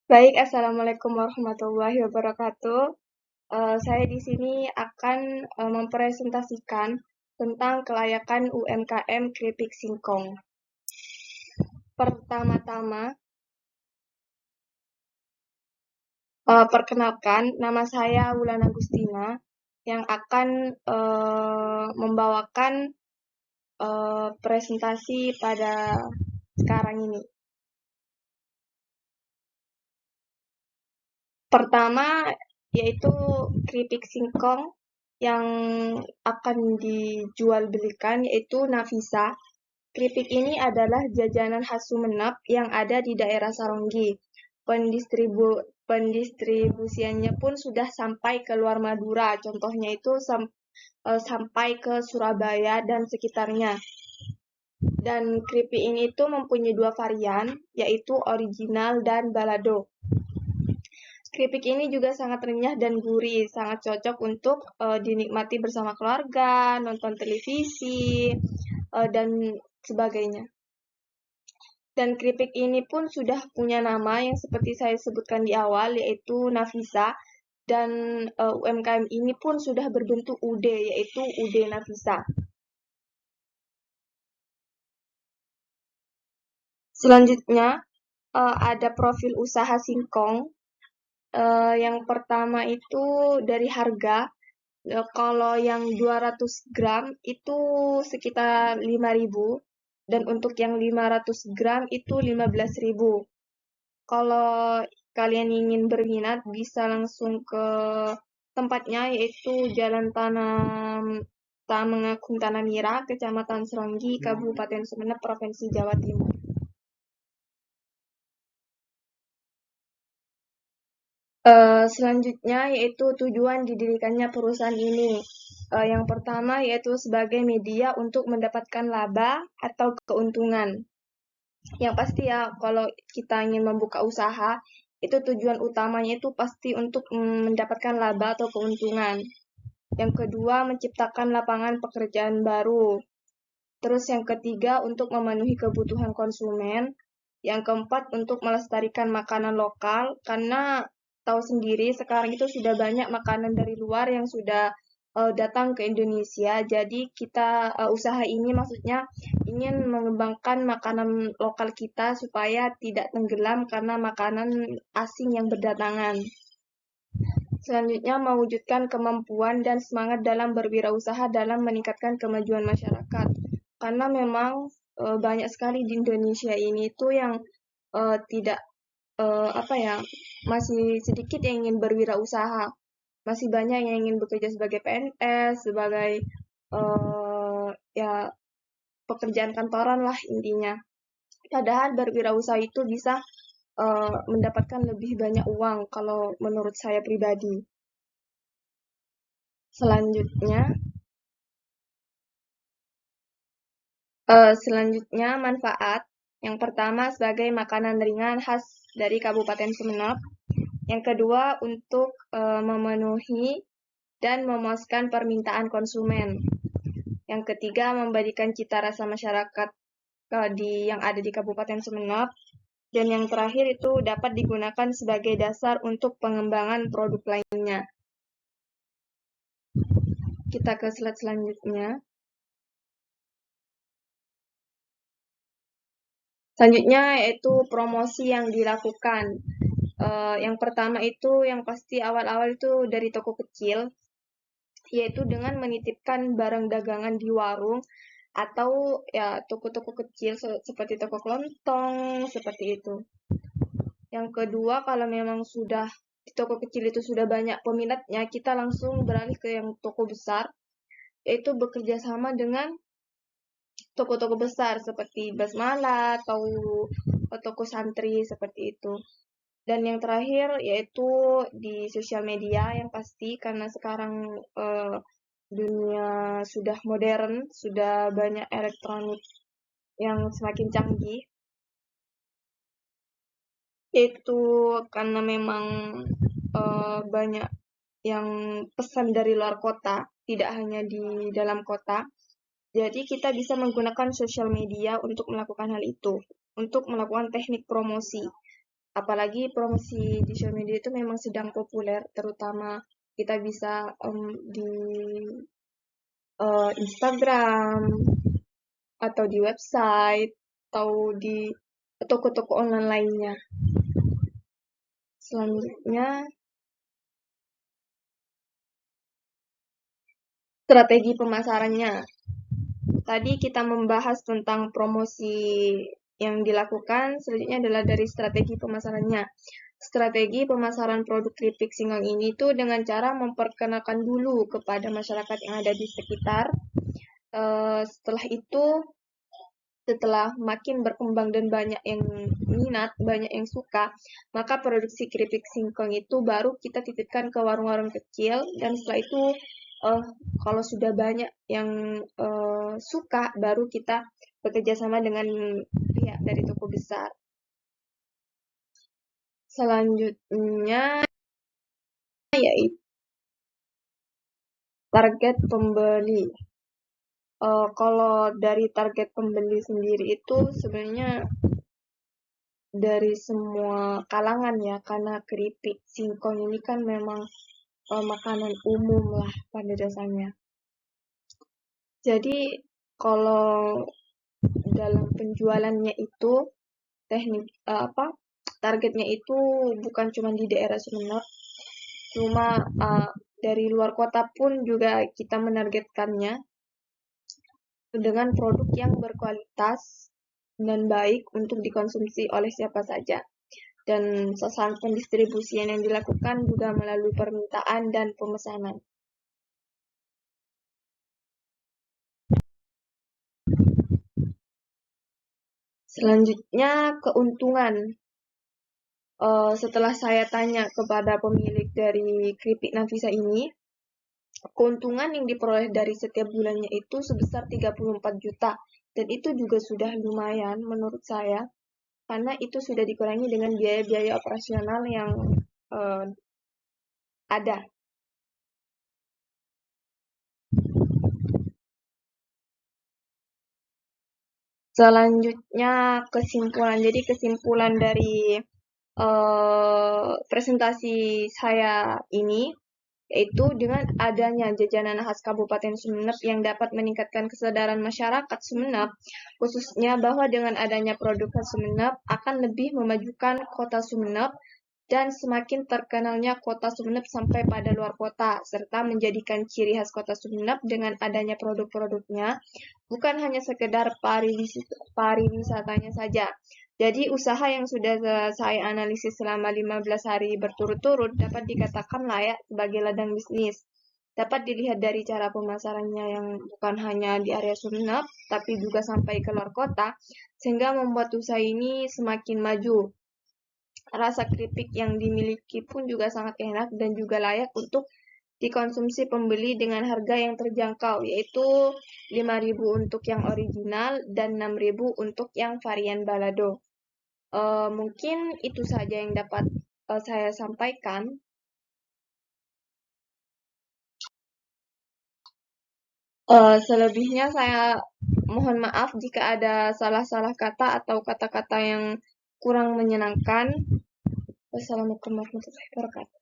Baik, Assalamualaikum warahmatullahi wabarakatuh. Saya di sini akan mempresentasikan tentang kelayakan UMKM keripik singkong. Pertama-tama, perkenalkan, nama saya Wulan Agustina yang akan membawakan presentasi pada sekarang ini. Pertama, yaitu keripik singkong yang akan dijual belikan yaitu Nafisa. Keripik ini adalah jajanan khas Sumenep yang ada di daerah Saronggi. Pendistribusiannya pun sudah sampai ke luar Madura, contohnya itu sampai ke Surabaya dan sekitarnya. Dan keripik ini tuh mempunyai dua varian, yaitu original dan balado. Keripik ini juga sangat renyah dan gurih, sangat cocok untuk dinikmati bersama keluarga, nonton televisi, dan sebagainya. Dan keripik ini pun sudah punya nama yang seperti saya sebutkan di awal, yaitu Nafisa. Dan UMKM ini pun sudah berbentuk UD, yaitu UD Nafisa. Selanjutnya, ada profil usaha singkong. Yang pertama itu dari harga. Kalau yang 200 gram itu sekitar 5.000 dan untuk yang 500 gram itu 15.000. Kalau kalian ingin berminat bisa langsung ke tempatnya yaitu Jalan Tamengagung Tanah Mira, Kecamatan Seronggi, Kabupaten Sumenep, Provinsi Jawa Timur. Selanjutnya yaitu tujuan didirikannya perusahaan ini. Yang pertama yaitu sebagai media untuk mendapatkan laba atau keuntungan. Yang pasti ya, kalau kita ingin membuka usaha, itu tujuan utamanya itu pasti untuk mendapatkan laba atau keuntungan. Yang kedua, menciptakan lapangan pekerjaan baru. Terus yang ketiga, untuk memenuhi kebutuhan konsumen. Yang keempat, untuk melestarikan makanan lokal, karena tahu sendiri sekarang itu sudah banyak makanan dari luar yang sudah datang ke Indonesia. Jadi kita usaha ini maksudnya ingin mengembangkan makanan lokal kita supaya tidak tenggelam karena makanan asing yang berdatangan. Selanjutnya, mewujudkan kemampuan dan semangat dalam berwirausaha dalam meningkatkan kemajuan masyarakat. Karena memang banyak sekali di Indonesia ini tuh yang tidak masih sedikit yang ingin berwirausaha. Masih banyak yang ingin bekerja sebagai PNS, sebagai ya pekerjaan kantoran lah intinya. Padahal berwirausaha itu bisa mendapatkan lebih banyak uang kalau menurut saya pribadi. Selanjutnya manfaat. Yang pertama sebagai makanan ringan khas dari Kabupaten Sumenep. Yang kedua untuk memenuhi dan memuaskan permintaan konsumen. Yang ketiga memberikan cita rasa masyarakat yang ada di Kabupaten Sumenep. Dan yang terakhir itu dapat digunakan sebagai dasar untuk pengembangan produk lainnya. Kita ke slide selanjutnya. Selanjutnya yaitu promosi yang dilakukan. Yang pertama itu yang pasti awal-awal itu dari toko kecil, yaitu dengan menitipkan barang dagangan di warung atau ya toko-toko kecil seperti toko kelontong, seperti itu. Yang kedua, kalau memang sudah di toko kecil itu sudah banyak peminatnya, kita langsung beralih ke yang toko besar, yaitu bekerja sama dengan toko-toko besar seperti Basmala atau toko santri seperti itu. Dan yang terakhir yaitu di sosial media yang pasti karena sekarang dunia sudah modern, sudah banyak elektronik yang semakin canggih. Itu karena memang banyak yang pesan dari luar kota, tidak hanya di dalam kota. Jadi kita bisa menggunakan sosial media untuk melakukan hal itu, untuk melakukan teknik promosi. apalagi promosi di social media itu memang sedang populer, terutama kita bisa di Instagram atau di website atau di toko-toko online lainnya. Selanjutnya, strategi pemasarannya. Tadi kita membahas tentang promosi yang dilakukan, selanjutnya adalah dari strategi pemasarannya. Strategi pemasaran produk keripik singkong ini tuh dengan cara memperkenalkan dulu kepada masyarakat yang ada di sekitar. Setelah itu, setelah makin berkembang dan banyak yang minat, banyak yang suka, maka produksi keripik singkong itu baru kita titipkan ke warung-warung kecil, dan setelah itu kalau sudah banyak yang suka, baru kita bekerja sama dengan pihak dari toko besar. Selanjutnya yaitu target pembeli. Kalau dari target pembeli sendiri itu sebenarnya dari semua kalangan ya, karena keripik singkong ini kan memang makanan umum lah pada dasarnya. Jadi kalau dalam penjualannya itu targetnya itu bukan cuma di daerah Sumeneb, cuma dari luar kota pun juga kita menargetkannya dengan produk yang berkualitas dan baik untuk dikonsumsi oleh siapa saja. Dan sasaran pendistribusian yang dilakukan juga melalui permintaan dan pemesanan. Selanjutnya, keuntungan. Setelah saya tanya kepada pemilik dari keripik Nafisa ini, keuntungan yang diperoleh dari setiap bulannya itu sebesar 34 juta. Dan itu juga sudah lumayan menurut saya, karena itu sudah dikurangi dengan biaya-biaya operasional yang ada. Selanjutnya kesimpulan. Jadi kesimpulan dari presentasi saya ini, yaitu dengan adanya jajanan khas Kabupaten Sumeneb yang dapat meningkatkan kesadaran masyarakat Sumeneb, khususnya bahwa dengan adanya produk khas Sumeneb akan lebih memajukan kota Sumeneb dan semakin terkenalnya kota Sumeneb sampai pada luar kota, serta menjadikan ciri khas kota Sumeneb dengan adanya produk-produknya bukan hanya sekedar pariwisatanya saja. Jadi usaha yang sudah saya analisis selama 15 hari berturut-turut dapat dikatakan layak sebagai ladang bisnis. Dapat dilihat dari cara pemasarannya yang bukan hanya di area Sumeneb, tapi juga sampai ke luar kota, sehingga membuat usaha ini semakin maju. Rasa keripik yang dimiliki pun juga sangat enak dan juga layak untuk dikonsumsi pembeli dengan harga yang terjangkau, yaitu 5.000 untuk yang original dan 6.000 untuk yang varian balado. Mungkin itu saja yang dapat saya sampaikan. Selebihnya saya mohon maaf jika ada salah-salah kata atau kata-kata yang kurang menyenangkan. Wassalamualaikum warahmatullahi wabarakatuh.